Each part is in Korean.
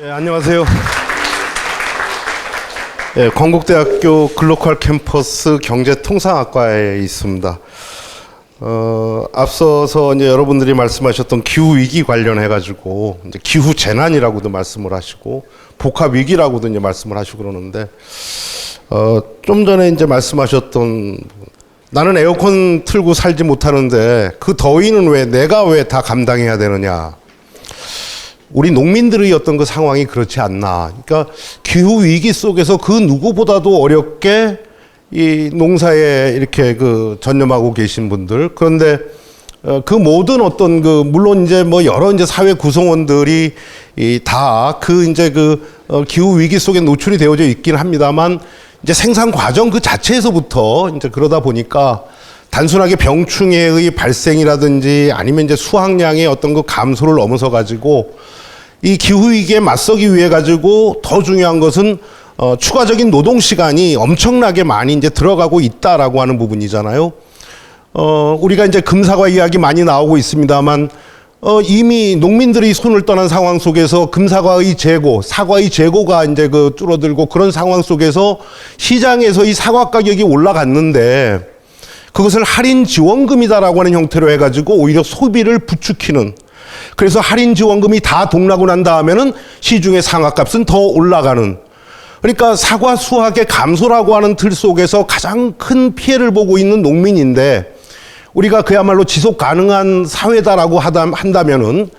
안녕하세요. 건국대학교 글로컬 캠퍼스 경제통상학과에 있습니다. 앞서서 이제 여러분들이 말씀하셨던 기후 위기 관련해 가지고 이제 기후 재난이라고도 말씀을 하시고 복합 위기라고도 이제 말씀을 하시고 그러는데 좀 전에 이제 말씀하셨던 나는 에어컨 틀고 살지 못하는데 그 더위는 왜 내가 왜 다 감당해야 되느냐. 우리 농민들의 어떤 그 상황이 그렇지 않나. 그러니까 기후 위기 속에서 그 누구보다도 어렵게 이 농사에 이렇게 그 전념하고 계신 분들. 그런데 그 모든 어떤 그 물론 이제 뭐 여러 이제 사회 구성원들이 다 그 이제 그 기후 위기 속에 노출이 되어져 있긴 합니다만 이제 생산 과정 그 자체에서부터 이제 그러다 보니까 단순하게 병충해의 발생이라든지 아니면 이제 수확량의 어떤 그 감소를 넘어서 가지고 이 기후위기에 맞서기 위해 가지고 더 중요한 것은 추가적인 노동 시간이 엄청나게 많이 이제 들어가고 있다라고 하는 부분이잖아요. 우리가 이제 금사과 이야기 많이 나오고 있습니다만 이미 농민들이 손을 떠난 상황 속에서 금사과의 재고, 사과의 재고가 이제 그 줄어들고 그런 상황 속에서 시장에서 이 사과 가격이 올라갔는데 그것을 할인 지원금이다라고 하는 형태로 해가지고 오히려 소비를 부추기는, 그래서 할인 지원금이 다 동나고 난 다음에는 시중의 상하값은 더 올라가는, 그러니까 사과 수확의 감소라고 하는 틀 속에서 가장 큰 피해를 보고 있는 농민인데 우리가 그야말로 지속 가능한 사회다라고 한다면은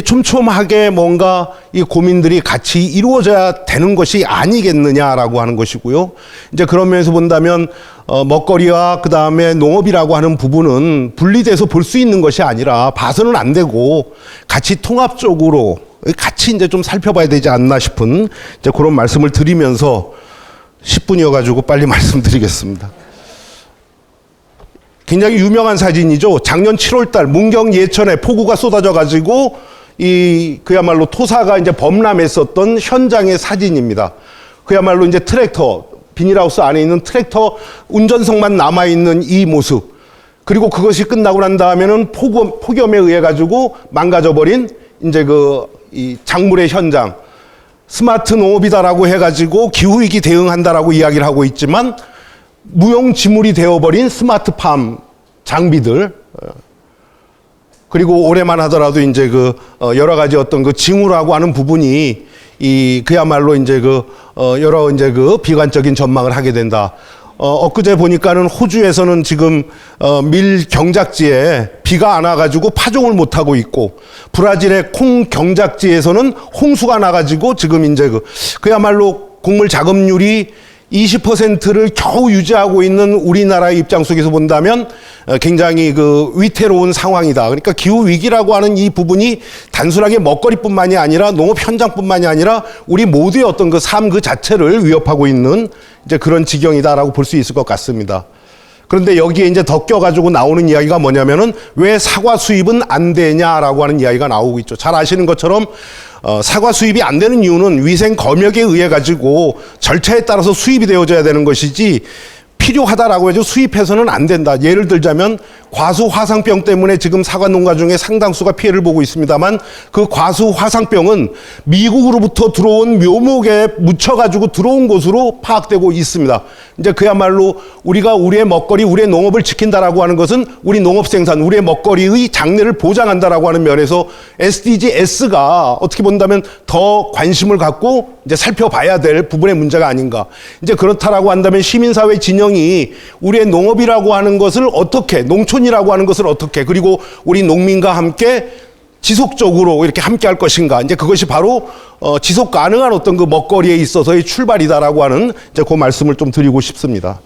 촘촘하게 뭔가 이 고민들이 같이 이루어져야 되는 것이 아니겠느냐라고 하는 것이고요. 이제 그런 면에서 본다면 먹거리와 그 다음에 농업이라고 하는 부분은 분리돼서 볼 수 있는 것이 아니라 봐서는 안 되고 같이 통합적으로 같이 이제 좀 살펴봐야 되지 않나 싶은 이제 그런 말씀을 드리면서 10분이어 가지고 빨리 말씀드리겠습니다. 굉장히 유명한 사진이죠. 작년 7월 달 문경 예천에 폭우가 쏟아져 가지고 그야말로 토사가 이제 범람했었던 현장의 사진입니다. 그야말로 이제 트랙터, 비닐하우스 안에 있는 트랙터 운전석만 남아있는 이 모습. 그리고 그것이 끝나고 난 다음에는 폭염에 의해 가지고 망가져버린 이제 이 작물의 현장. 스마트 농업이다라고 해가지고 기후위기 대응한다라고 이야기를 하고 있지만 무용지물이 되어버린 스마트팜 장비들, 그리고 올해만 하더라도 이제 여러 가지 어떤 그 징후라고 하는 부분이 그야말로 이제 여러 이제 비관적인 전망을 하게 된다. 엊그제 보니까는 호주에서는 지금 밀 경작지에 비가 안 와가지고 파종을 못 하고 있고, 브라질의 콩 경작지에서는 홍수가 나가지고 지금 이제 그야말로 곡물 작업률이 20%를 겨우 유지하고 있는 우리나라의 입장 속에서 본다면 굉장히 위태로운 상황이다. 그러니까 기후 위기라고 하는 이 부분이 단순하게 먹거리뿐만이 아니라 농업 현장뿐만이 아니라 우리 모두의 어떤 삶 그 자체를 위협하고 있는 이제 그런 지경이다라고 볼 수 있을 것 같습니다. 그런데 여기에 이제 덮여가지고 나오는 이야기가 뭐냐면은 왜 사과 수입은 안 되냐라고 하는 이야기가 나오고 있죠. 잘 아시는 것처럼 사과 수입이 안 되는 이유는 위생 검역에 의해 가지고 절차에 따라서 수입이 되어져야 되는 것이지 필요하다라고 해서 수입해서는 안 된다. 예를 들자면 과수 화상병 때문에 지금 사과 농가 중에 상당수가 피해를 보고 있습니다만 그 과수 화상병은 미국으로부터 들어온 묘목에 묻혀가지고 들어온 것으로 파악되고 있습니다. 이제 그야말로 우리가 우리의 먹거리, 우리의 농업을 지킨다라고 하는 것은 우리 농업 생산, 우리의 먹거리의 장래를 보장한다라고 하는 면에서 SDGs가 어떻게 본다면 더 관심을 갖고 이제 살펴봐야 될 부분의 문제가 아닌가. 이제 그렇다라고 한다면 시민사회 진영이 우리의 농업이라고 하는 것을 어떻게, 농촌이라고 하는 것을 어떻게, 그리고 우리 농민과 함께 지속적으로 이렇게 함께 할 것인가. 이제 그것이 바로 지속 가능한 어떤 그 먹거리에 있어서의 출발이다라고 하는 이제 그 말씀을 좀 드리고 싶습니다.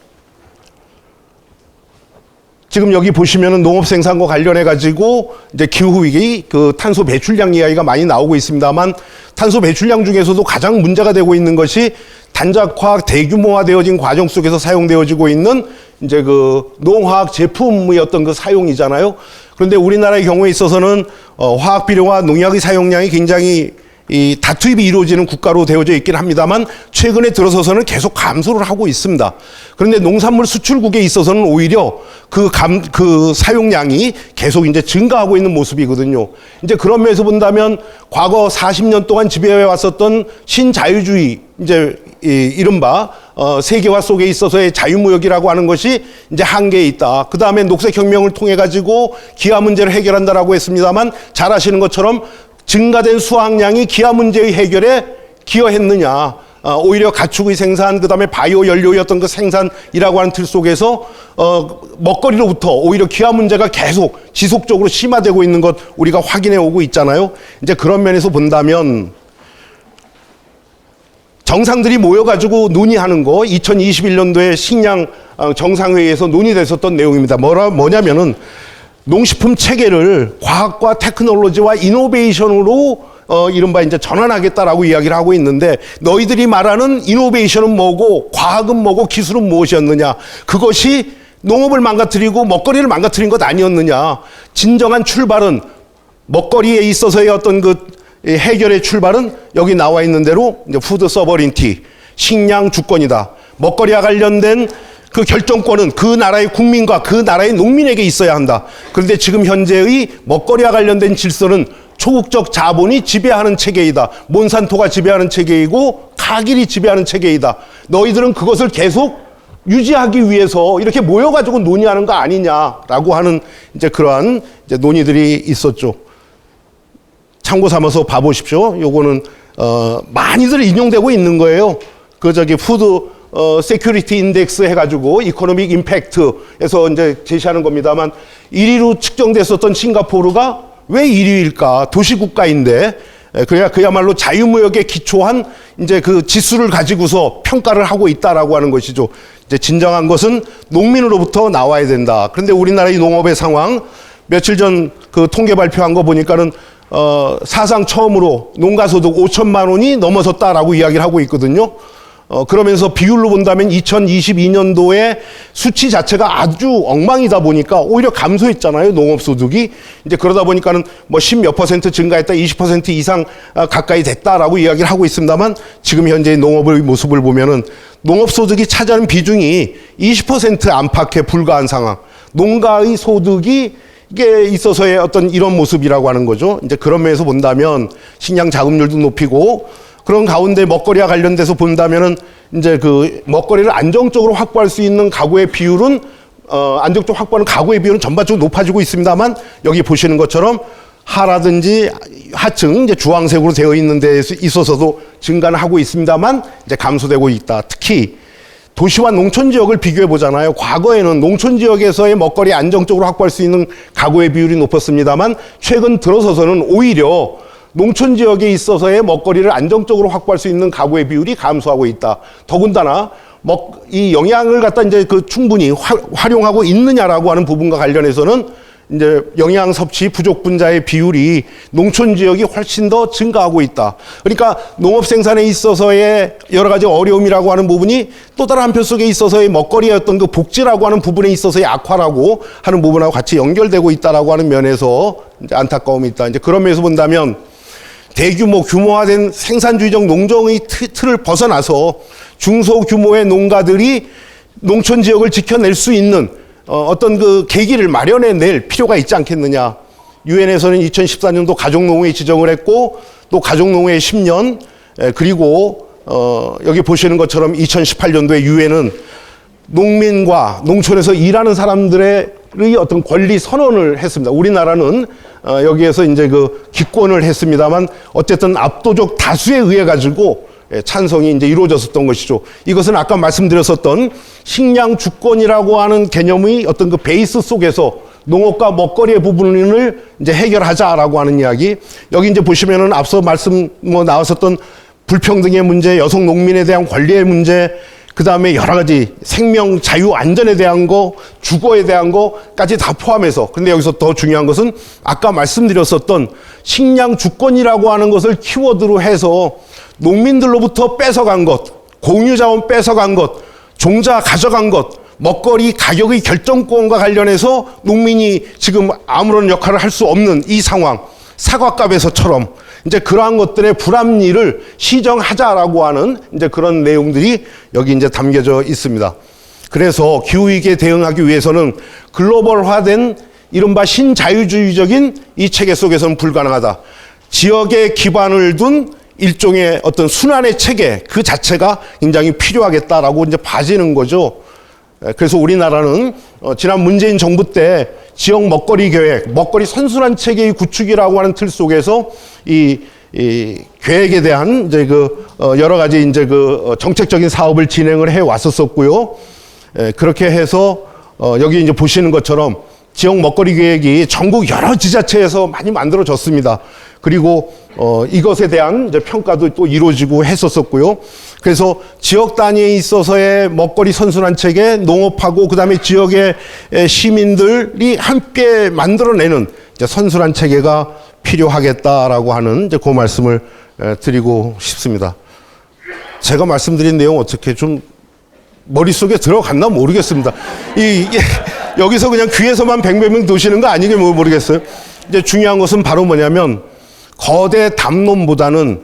지금 여기 보시면은 농업 생산과 관련해 가지고 이제 기후 위기 탄소 배출량 이야기가 많이 나오고 있습니다만 탄소 배출량 중에서도 가장 문제가 되고 있는 것이 단적화 대규모화되어진 과정 속에서 사용되어지고 있는 이제 농화학 제품의 어떤 사용이잖아요. 그런데 우리나라의 경우에 있어서는 화학 비료와 농약의 사용량이 굉장히 이 다투입이 이루어지는 국가로 되어져 있긴 합니다만 최근에 들어서서는 계속 감소를 하고 있습니다. 그런데 농산물 수출국에 있어서는 오히려 그 사용량이 계속 이제 증가하고 있는 모습이거든요. 이제 그런 면에서 본다면 과거 40년 동안 지배해 왔었던 신자유주의, 이제 이른바 세계화 속에 있어서의 자유무역이라고 하는 것이 이제 한계에 있다. 그 다음에 녹색혁명을 통해 가지고 기아 문제를 해결한다라고 했습니다만 잘 아시는 것처럼 증가된 수확량이 기아 문제의 해결에 기여했느냐. 오히려 가축의 생산, 그 다음에 바이오 연료의 어떤 그 생산이라고 하는 틀 속에서 먹거리로부터 오히려 기아 문제가 계속 지속적으로 심화되고 있는 것 우리가 확인해 오고 있잖아요. 이제 그런 면에서 본다면 정상들이 모여가지고 논의하는 거 2021년도에 식량 정상회의에서 논의됐었던 내용입니다. 뭐냐면은 농식품 체계를 과학과 테크놀로지와 이노베이션으로 이른바 이제 전환하겠다라고 이야기를 하고 있는데 너희들이 말하는 이노베이션은 뭐고 과학은 뭐고 기술은 무엇이었느냐. 그것이 농업을 망가뜨리고 먹거리를 망가뜨린 것 아니었느냐. 진정한 출발은 먹거리에 있어서의 어떤 그 해결의 출발은 여기 나와 있는 대로 이제 푸드 서버린티, 식량 주권이다. 먹거리와 관련된 그 결정권은 그 나라의 국민과 그 나라의 농민에게 있어야 한다. 그런데 지금 현재의 먹거리와 관련된 질서는 초국적 자본이 지배하는 체계이다. 몬산토가 지배하는 체계이고 카길이 지배하는 체계이다. 너희들은 그것을 계속 유지하기 위해서 이렇게 모여가지고 논의하는 거 아니냐라고 하는 이제 그러한 이제 논의들이 있었죠. 참고 삼아서 봐보십시오. 요거는 많이들 인용되고 있는 거예요. 그 푸드 세큐리티 인덱스 해가지고 이코노믹 임팩트에서 이제 제시하는 겁니다만 1위로 측정됐었던 싱가포르가 왜 1위일까? 도시국가인데 그야말로 자유무역에 기초한 이제 그 지수를 가지고서 평가를 하고 있다라고 하는 것이죠. 이제 진정한 것은 농민으로부터 나와야 된다. 그런데 우리나라의 농업의 상황 며칠 전 그 통계 발표한 거 보니까는 사상 처음으로 농가소득 5천만 원이 넘어섰다라고 이야기를 하고 있거든요. 그러면서 비율로 본다면 2022년도에 수치 자체가 아주 엉망이다 보니까 오히려 감소했잖아요. 농업소득이. 이제 그러다 보니까는 뭐 10몇 % 증가했다, 20% 이상 가까이 됐다라고 이야기를 하고 있습니다만 지금 현재의 농업의 모습을 보면은 농업소득이 차지하는 비중이 20% 안팎에 불과한 상황. 농가의 소득이 이게 있어서의 어떤 이런 모습이라고 하는 거죠. 이제 그런 면에서 본다면 식량 자급률도 높이고 그런 가운데 먹거리와 관련돼서 본다면은 이제 그 먹거리를 안정적으로 확보할 수 있는 가구의 비율은 안정적으로 확보하는 가구의 비율은 전반적으로 높아지고 있습니다만 여기 보시는 것처럼 하라든지 하층 이제 주황색으로 되어 있는 데에 있어서도 증가는 하고 있습니다만 이제 감소되고 있다. 특히 도시와 농촌 지역을 비교해 보잖아요. 과거에는 농촌 지역에서의 먹거리 안정적으로 확보할 수 있는 가구의 비율이 높았습니다만 최근 들어서서는 오히려 농촌 지역에 있어서의 먹거리를 안정적으로 확보할 수 있는 가구의 비율이 감소하고 있다. 더군다나 이 영양을 갖다 이제 그 충분히 활용하고 있느냐라고 하는 부분과 관련해서는 이제 영양 섭취 부족 분자의 비율이 농촌 지역이 훨씬 더 증가하고 있다. 그러니까 농업 생산에 있어서의 여러 가지 어려움이라고 하는 부분이 또 다른 한편 속에 있어서의 먹거리의 어떤 그 복지라고 하는 부분에 있어서의 악화라고 하는 부분하고 같이 연결되고 있다라고 하는 면에서 이제 안타까움이 있다. 이제 그런 면에서 본다면 대규모 규모화된 생산주의적 농정의 틀을 벗어나서 중소규모의 농가들이 농촌 지역을 지켜낼 수 있는 어떤 그 계기를 마련해낼 필요가 있지 않겠느냐. 유엔에서는 2014년도 가족농업에 지정을 했고 또 가족농업의 10년 그리고 여기 보시는 것처럼 2018년도에 유엔은 농민과 농촌에서 일하는 사람들의 어떤 권리 선언을 했습니다. 우리나라는 여기에서 이제 그 기권을 했습니다만 어쨌든 압도적 다수에 의해 가지고 찬성이 이제 이루어졌었던 것이죠. 이것은 아까 말씀드렸었던 식량 주권이라고 하는 개념의 어떤 그 베이스 속에서 농업과 먹거리의 부분을 이제 해결하자라고 하는 이야기. 여기 이제 보시면은 앞서 나왔었던 불평등의 문제, 여성 농민에 대한 권리의 문제, 그 다음에 여러 가지 생명, 자유, 안전에 대한 거, 주거에 대한 거까지 다 포함해서. 근데 여기서 더 중요한 것은 아까 말씀드렸었던 식량 주권이라고 하는 것을 키워드로 해서 농민들로부터 뺏어간 것, 공유자원 뺏어간 것, 종자 가져간 것, 먹거리 가격의 결정권과 관련해서 농민이 지금 아무런 역할을 할 수 없는 이 상황, 사과값에서처럼 이제 그러한 것들의 불합리를 시정하자라고 하는 이제 그런 내용들이 여기 이제 담겨져 있습니다. 그래서 기후위기에 대응하기 위해서는 글로벌화된 이른바 신자유주의적인 이 체계 속에서는 불가능하다. 지역에 기반을 둔 일종의 어떤 순환의 체계 그 자체가 굉장히 필요하겠다라고 이제 봐지는 거죠. 그래서 우리나라는 지난 문재인 정부 때 지역 먹거리 계획, 먹거리 선순환 체계의 구축이라고 하는 틀 속에서 이 계획에 대한 이제 여러 가지 이제 정책적인 사업을 진행을 해 왔었었고요. 그렇게 해서 여기 이제 보시는 것처럼 지역 먹거리 계획이 전국 여러 지자체에서 많이 만들어졌습니다. 그리고 이것에 대한 이제 평가도 또 이루어지고 했었었고요. 그래서 지역 단위에 있어서의 먹거리 선순환 체계, 농업하고 그다음에 지역의 시민들이 함께 만들어내는 이제 선순환 체계가 필요하겠다라고 하는 이제 그 말씀을 드리고 싶습니다. 제가 말씀드린 내용 어떻게 좀 머릿속에 들어갔나 모르겠습니다. 여기서 그냥 귀에서만 뱅뱅뱅 도시는 거 아니게 모르겠어요. 이제 중요한 것은 바로 뭐냐면 거대 담론보다는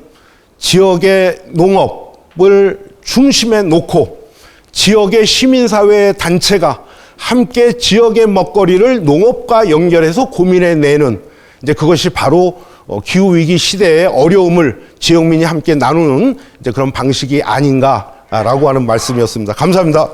지역의 농업을 중심에 놓고 지역의 시민사회 단체가 함께 지역의 먹거리를 농업과 연결해서 고민해내는 이제 그것이 바로 기후위기 시대의 어려움을 지역민이 함께 나누는 이제 그런 방식이 아닌가라고 하는 말씀이었습니다. 감사합니다.